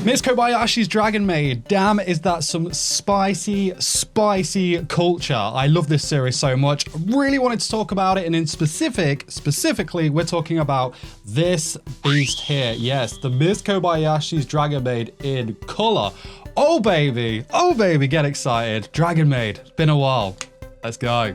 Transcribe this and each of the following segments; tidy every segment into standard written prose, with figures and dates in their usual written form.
Miss Kobayashi's Dragon Maid. Damn, is that some spicy, spicy culture. I love this series so much. Really wanted to talk about it, and in specifically, we're talking about this beast here. Yes, the Miss Kobayashi's Dragon Maid in color. Oh baby, get excited. Dragon Maid, it's been a while. Let's go.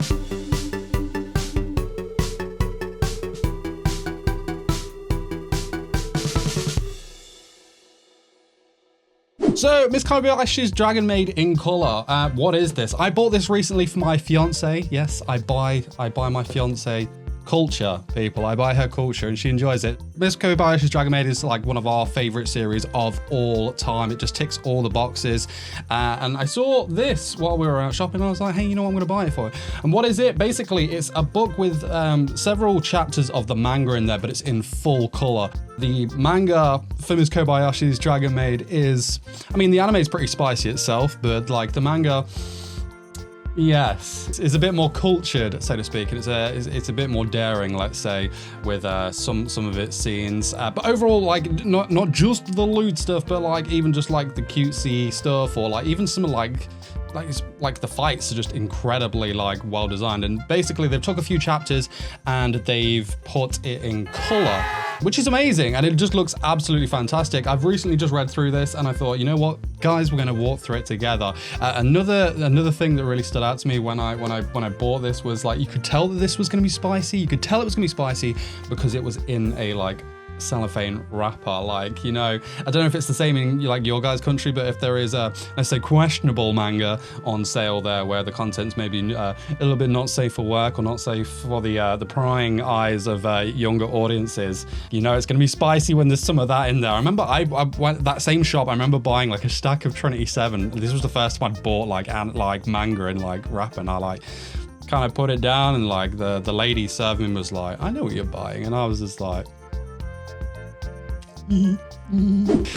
So, Miss Kobayashi's Dragon Maid in color. What is this? I bought this recently for my fiance. Yes, I buy my fiance culture, people. I buy her culture and she enjoys it. Miss Kobayashi's Dragon Maid is like one of our favorite series of all time. It just ticks all the boxes. And I saw this while we were out shopping. I was like, hey, you know what? I'm going to buy it for you. And what is it? Basically, it's a book with several chapters of the manga in there, but it's in full color. The manga for Miss Kobayashi's Dragon Maid is, I mean, the anime is pretty spicy itself, but like the manga, yes, it's a bit more cultured, so to speak, and it's a bit more daring, let's say, with some of its scenes. But overall, like not just the lewd stuff, but like even just like the cutesy stuff, or like even some like the fights are just incredibly like well designed. And basically, they've took a few chapters and they've put it in color, which is amazing, and it just looks absolutely fantastic. I've recently just read through this and I thought, you know what, guys, we're going to walk through it together. Another thing that really stood out to me when I bought this was like, you could tell that this was going to be spicy. You could tell it was going to be spicy because it was in a like cellophane wrapper. Like, you know, I don't know if it's the same in like your guys' country, but if there is a, let's say, questionable manga on sale there where the content's maybe a little bit not safe for work or not safe for the prying eyes of younger audiences, you know, it's going to be spicy when there's some of that in there. I remember I went that same shop. I remember buying like a stack of Trinity 7. This was the first time I'd bought like manga in like wrapper, and I like kind of put it down, and like the lady serving was like, I know what you're buying, and I was just like,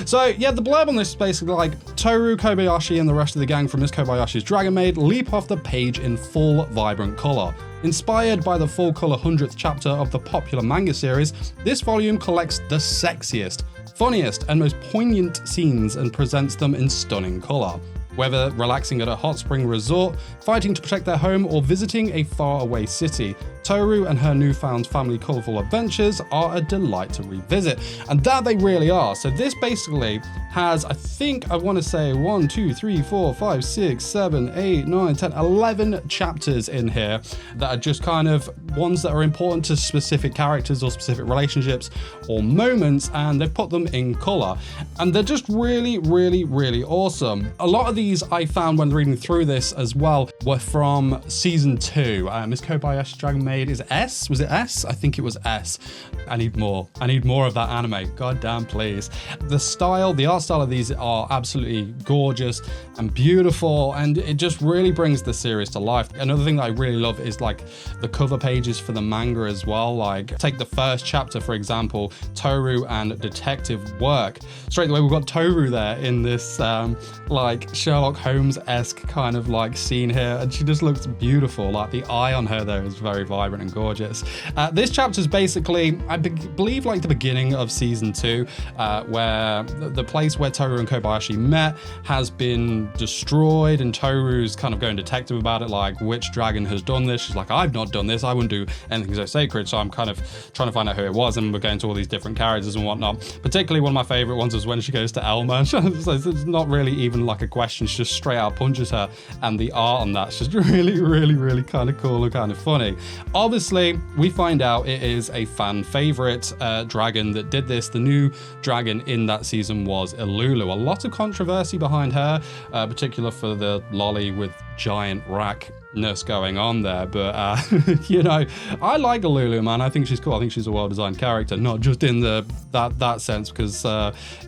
so yeah, the blurb on this is basically like Toru, Kobayashi, and the rest of the gang from Miss Kobayashi's Dragon Maid leap off the page in full vibrant color. Inspired by the full color 100th chapter of the popular manga series, this volume collects the sexiest, funniest, and most poignant scenes and presents them in stunning color. Whether relaxing at a hot spring resort, fighting to protect their home, or visiting a faraway city, Toru and her newfound family colourful adventures are a delight to revisit. And that they really are. So this basically has, I think, I want to say 1, 2, 3, 4, 5, 6, 7, 8, 9, 10, 11 chapters in here that are just kind of ones that are important to specific characters or specific relationships or moments, and they've put them in colour. And they're just really, really, really awesome. A lot of these I found when reading through this as well were from season 2. Miss Kobayashi's Dragon Maid is S? Was it S? I think it was S. I need more. I need more of that anime. God damn, please. The style, the art style of these are absolutely gorgeous and beautiful, and it just really brings the series to life. Another thing that I really love is like the cover pages for the manga as well. Like, take the first chapter, for example, Toru and detective work. Straight away, we've got Toru there in this like Sherlock Holmes-esque kind of like scene here, and she just looks beautiful. Like the eye on her there is very vibrant and gorgeous. This chapter is basically, I believe, like the beginning of season 2, where the place where Toru and Kobayashi met has been destroyed, and Toru's kind of going detective about it, like, which dragon has done this? She's like, I've not done this, I wouldn't do anything so sacred, so I'm kind of trying to find out who it was, and we're going to all these different characters and whatnot. Particularly one of my favorite ones was when she goes to Elma. So it's not really even like a question, she just straight out punches her, and the art on that's just really, really, really kind of cool and kind of funny. Obviously, we find out it is a fan favorite dragon that did this. The new dragon in that season was Elulu. A lot of controversy behind her, particular for the lolly with giant rackness going on there, but you know, I like Elulu, man. I think she's cool. I think she's a well-designed character, not just in that sense, because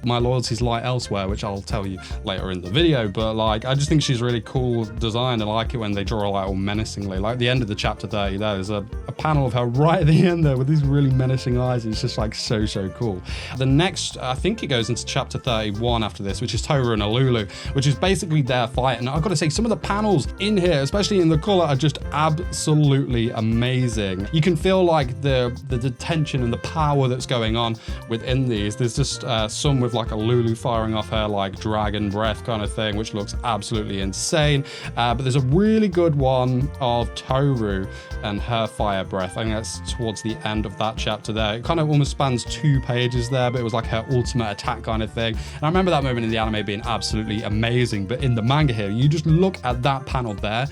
my loyalties lie elsewhere, which I'll tell you later in the video. But like, I just think she's really cool design. I like it when they draw her like all menacingly. Like the end of the chapter 30, there's a panel of her right at the end there with these really menacing eyes. It's just like so cool. The next, I think it goes into chapter 31 after this, which is Toru and Elulu, which is basically their fight. And I've got to say, some of the panels in here, especially in the color are just absolutely amazing. You can feel like the tension and the power that's going on within these. There's just some with like a Lulu firing off her like dragon breath kind of thing, which looks absolutely insane. But there's a really good one of Toru and her fire breath. I think that's towards the end of that chapter there. It kind of almost spans 2 pages there, but it was like her ultimate attack kind of thing. And I remember that moment in the anime being absolutely amazing. But in the manga here, you just look at that panel there.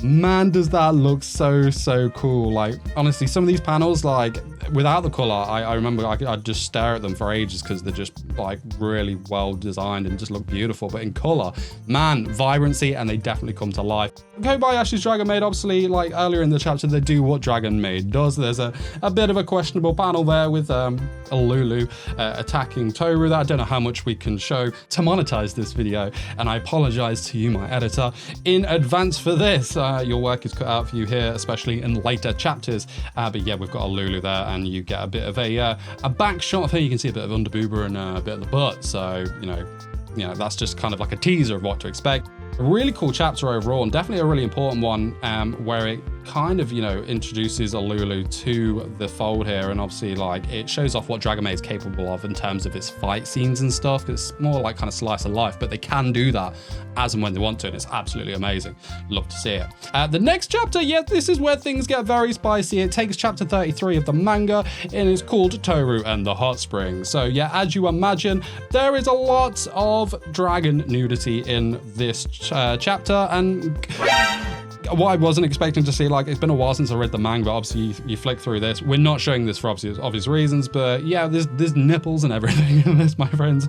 Man, does that look so cool. Like, honestly, some of these panels, like, without the color, I remember I'd just stare at them for ages because they're just, like, really well designed and just look beautiful. But in color, man, vibrancy, and they definitely come to life. Kobayashi's Dragon Maid, obviously, like, earlier in the chapter, they do what Dragon Maid does. There's a bit of a questionable panel there with a Lulu attacking Toru that I don't know how much we can show to monetize this video, and I apologize to you, my editor, in advance for this. Your work is cut out for you here, especially in later chapters. But yeah, we've got a Lulu there, and you get a bit of a back shot of her. You can see a bit of underboober and a bit of the butt. So, you know, that's just kind of like a teaser of what to expect. A really cool chapter overall, and definitely a really important one, where it kind of, you know, introduces a Lulu to the fold here, and obviously, like, it shows off what Dragon Maid is capable of in terms of its fight scenes and stuff. It's more like kind of slice of life, but they can do that as and when they want to, and it's absolutely amazing. Love to see it. The next chapter, yeah, this is where things get very spicy. It takes chapter 33 of the manga, and it's called Toru and the Hot Springs. So yeah, as you imagine, there is a lot of dragon nudity in this chapter, and what I wasn't expecting to see, like, it's been a while since I read the manga, but obviously you flick through this. We're not showing this for obvious reasons, but yeah, there's nipples and everything in this, my friends.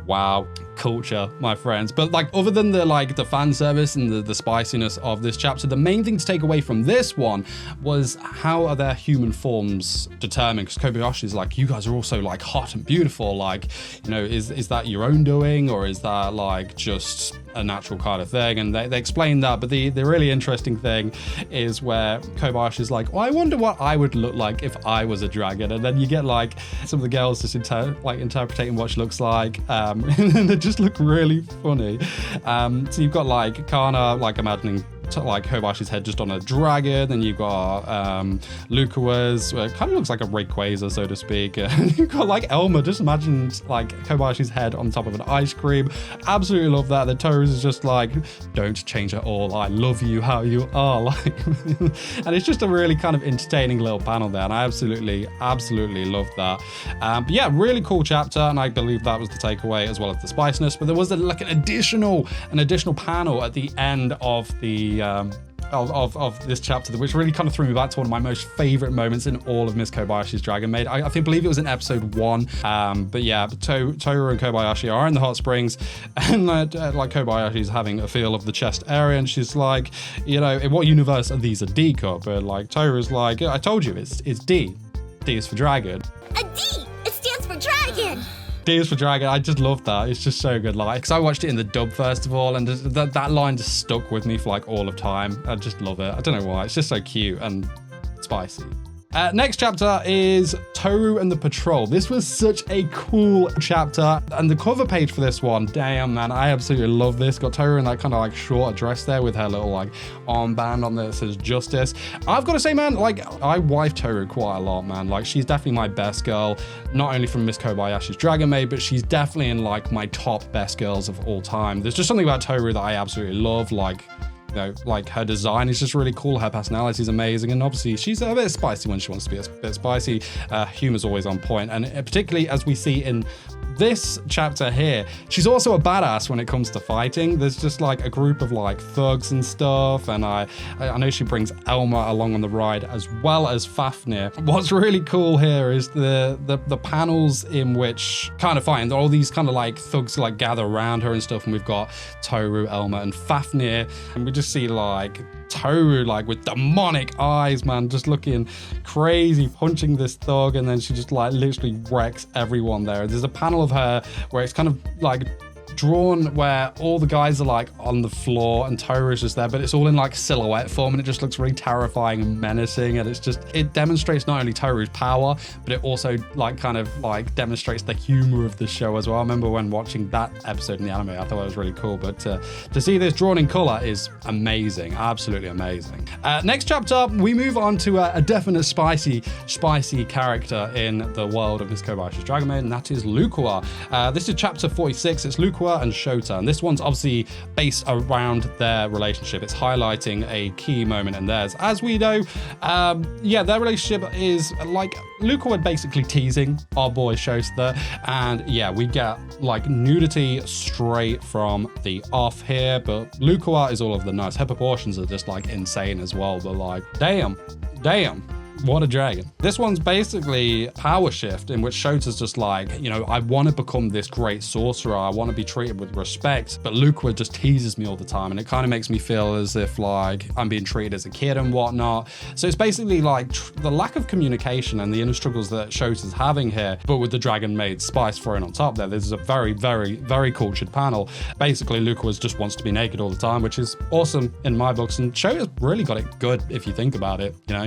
Wow, culture, my friends. But like, other than the fan service and the spiciness of this chapter, the main thing to take away from this one was how are their human forms determined? Because Kobayashi is like, you guys are also like hot and beautiful. Like, you know, is that your own doing, or is that like just a natural kind of thing? And they explain that, but the really interesting thing is where Kobayashi is like, well, I wonder what I would look like if I was a dragon. And then you get like some of the girls just interpreting what she looks like, and they just look really funny. So you've got like Kana, like imagining like Kobayashi's head just on a dragon, then you've got Lukawa's, it kind of looks like a Rayquaza, so to speak, and you've got like Elma, just imagine like Kobayashi's head on top of an ice cream. Absolutely love that. The Toru's is just like, don't change at all, I love you how you are, like and it's just a really kind of entertaining little panel there, and I absolutely love that. But yeah, really cool chapter, and I believe that was the takeaway as well as the spiciness. But there was like an additional panel at the end of the of this chapter, which really kind of threw me back to one of my most favorite moments in all of Miss Kobayashi's Dragon Maid. I believe it was in episode 1. But yeah, Toru and Kobayashi are in the hot springs, and like Kobayashi's having a feel of the chest area, and she's like, you know, in what universe are these a D cup? But like Toru's like, I told you, it's D. D is for dragon. A D! It stands for dragon! D is for dragon. I just love that. It's just so good. Like, because I watched it in the dub first of all, and that line just stuck with me for like all of time. I just love it. I don't know why. It's just so cute and spicy. Next chapter is Toru and the Patrol. This was such a cool chapter, and the cover page for this one, damn man, I absolutely love this. Got Toru in that kind of like short dress there with her little like armband on there that says justice. I've got to say, man, like, I wife Toru quite a lot, man. Like, she's definitely my best girl, not only from Miss Kobayashi's Dragon Maid, but she's definitely in like my top best girls of all time. There's just something about Toru that I absolutely love. Like, you know, like her design is just really cool. Her personality is amazing. And obviously she's a bit spicy when she wants to be a bit spicy. Humor's always on point. And particularly as we see in this chapter here, she's also a badass when it comes to fighting. There's just like a group of like thugs and stuff. And I know she brings Elma along on the ride as well as Fafnir. What's really cool here is the panels in which kind of fighting, all these kind of like thugs like gather around her and stuff. And we've got Toru, Elma, and Fafnir. And we just see like Toru like with demonic eyes, man, just looking crazy, punching this thug, and then she just like literally wrecks everyone there. There's a panel of her where it's kind of like drawn where all the guys are like on the floor and Toru is just there, but it's all in like silhouette form and it just looks really terrifying and menacing. And it demonstrates not only Toru's power, but it also like kind of like demonstrates the humor of the show as well. I remember when watching that episode in the anime, I thought it was really cool. But to see this drawn in color is amazing, absolutely amazing. Next chapter, we move on to a definite spicy character in the world of Miss Kobayashi's Dragon Maid, and that is Lukua. This is chapter 46. It's Lukua and Shota, and this one's obviously based around their relationship. It's highlighting a key moment in theirs. As we know, their relationship is like Lukua basically teasing our boy Shota, and yeah, we get like nudity straight from the off here, but Lukua is all of the nice. Her proportions are just like insane as well, but like, damn. What a dragon. This one's basically power shift in which Shota's just like, you know, I want to become this great sorcerer. I want to be treated with respect, but Lukua just teases me all the time. And it kind of makes me feel as if like I'm being treated as a kid and whatnot. So it's basically like the lack of communication and the inner struggles that Shota's having here, but with the Dragon Maid spice thrown on top there. There's a very, very, very cultured panel. Basically, Lukua just wants to be naked all the time, which is awesome in my books. And Shota's really got it good if you think about it, you know.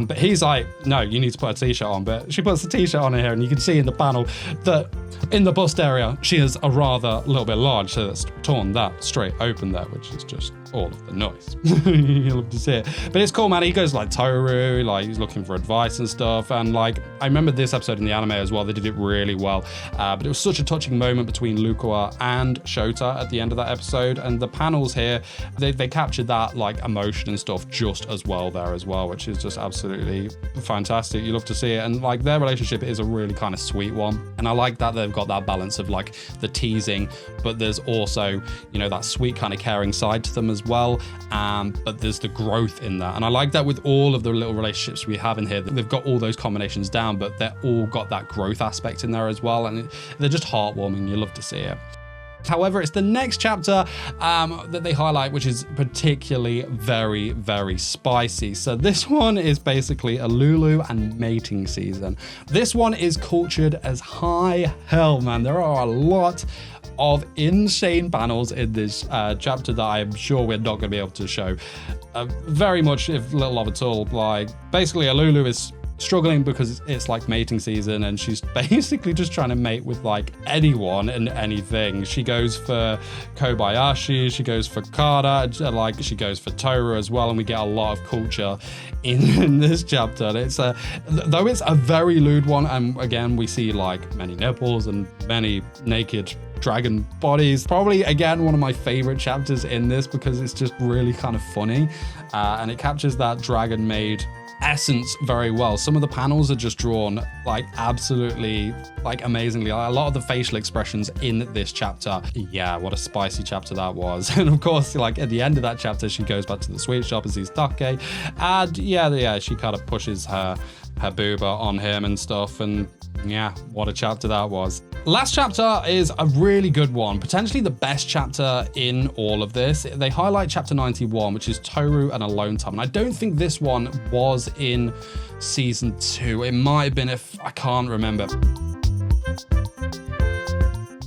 But he's like, no, you need to put a t-shirt on. But she puts the t-shirt on here, and you can see in the panel that in the bust area, she is a little bit large, so that's torn that straight open there, which is just all of the noise. You'll love to see it. But it's cool, man. He goes like Toru, like he's looking for advice and stuff. And like, I remember this episode in the anime as well. They did it really well. But it was such a touching moment between Lukua and Shota at the end of that episode. And the panels here, they captured that like emotion and stuff just as well there as well, which is just absolutely fantastic. You love to see it. And like their relationship is a really kind of sweet one. And I like that they've got that balance of like the teasing, but there's also, you know, that sweet kind of caring side to them as well, but there's the growth in that. And I like that with all of the little relationships we have in here, they've got all those combinations down, but they're all got that growth aspect in there as well, and they're just heartwarming. You love to see it. However, it's the next chapter that they highlight, which is particularly very, very spicy. So this one is basically a Lulu and mating season. This one is cultured as high hell, man. There are a lot of insane panels in this chapter that I'm sure we're not going to be able to show very much, if little of at all. Like, basically, a Lulu is struggling because it's like mating season, and she's basically just trying to mate with like anyone and anything. She goes for Kobayashi, she goes for Kara, like she goes for Toru as well, and we get a lot of culture in this chapter. And it's though it's a very lewd one, and again we see like many nipples and many naked dragon bodies. Probably again one of my favorite chapters in this because it's just really kind of funny, and it captures that Dragon Maid essence very well. Some of the panels are just drawn like absolutely like amazingly. A lot of the facial expressions in this chapter, yeah, what a spicy chapter that was. And of course, like at the end of that chapter, she goes back to the sweet shop and sees Take, and yeah, she kind of pushes her booba on him and stuff, and yeah, what a chapter that was. Last chapter is a really good one, potentially the best chapter in all of this. They highlight chapter 91, which is Toru and Alone Time. And I don't think this one was in season 2. It might have been, if I can't remember.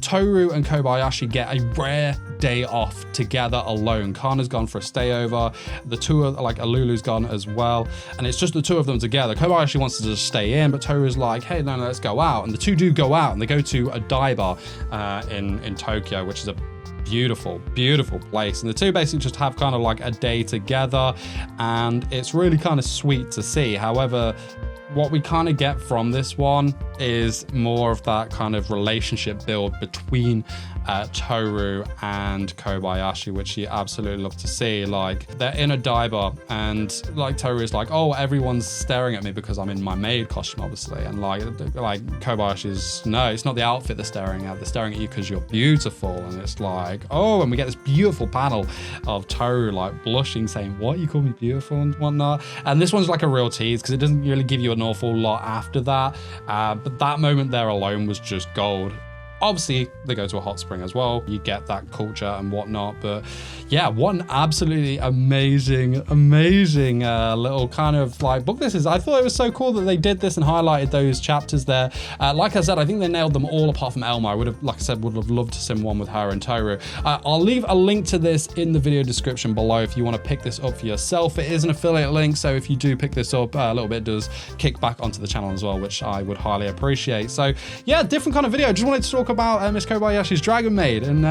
Toru and Kobayashi get a rare day off together alone. Kana's gone for a stayover. The two are like Alulu's gone as well, and it's just the two of them together. Kobayashi wants to just stay in, but Toru's like, hey, no, let's go out. And the two do go out, and they go to a dive in Tokyo, which is a beautiful, beautiful place. And the two basically just have kind of like a day together, and it's really kind of sweet to see. However, what we kind of get from this one is more of that kind of relationship build between Toru and Kobayashi, which you absolutely love to see. Like, they're in a diver, and like Toru is like, oh, everyone's staring at me because I'm in my maid costume, obviously. And like Kobayashi's, no, it's not the outfit they're staring at you because you're beautiful. And it's like, oh, and we get this beautiful panel of Toru like blushing, saying, what, you call me beautiful and whatnot. And this one's like a real tease because it doesn't really give you an awful lot after that, but that moment there alone was just gold. Obviously, they go to a hot spring as well. You get that culture and whatnot. But yeah, what an absolutely amazing little kind of like book this is. I thought it was so cool that they did this and highlighted those chapters there. Like I said, I think they nailed them all apart from Elma. I would have, like I said, would have loved to sim one with her and Toru. I'll leave a link to this in the video description below if you want to pick this up for yourself. It is an affiliate link, so if you do pick this up, a little bit does kick back onto the channel as well, which I would highly appreciate. So yeah, different kind of video. Just wanted to talk about Miss Kobayashi's Dragon Maid, and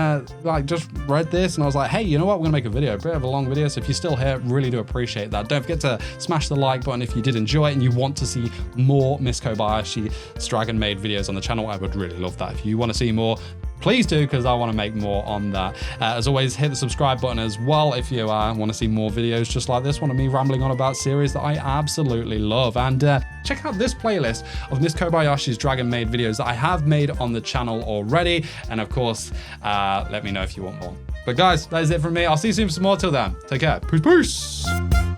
like just read this and I was like, hey, you know what, we're gonna make a video, a bit of a long video, so if you're still here, really do appreciate that. Don't forget to smash the like button if you did enjoy it and you want to see more Miss Kobayashi's Dragon Maid videos on the channel. I would really love that. If you want to see more, please do, because I want to make more on that. As always, hit the subscribe button as well if you want to see more videos just like this one of me rambling on about series that I absolutely love. And check out this playlist of Miss Kobayashi's Dragon Maid videos that I have made on the channel already. And of course, let me know if you want more. But guys, that is it from me. I'll see you soon for some more. Till then, take care. Peace, peace.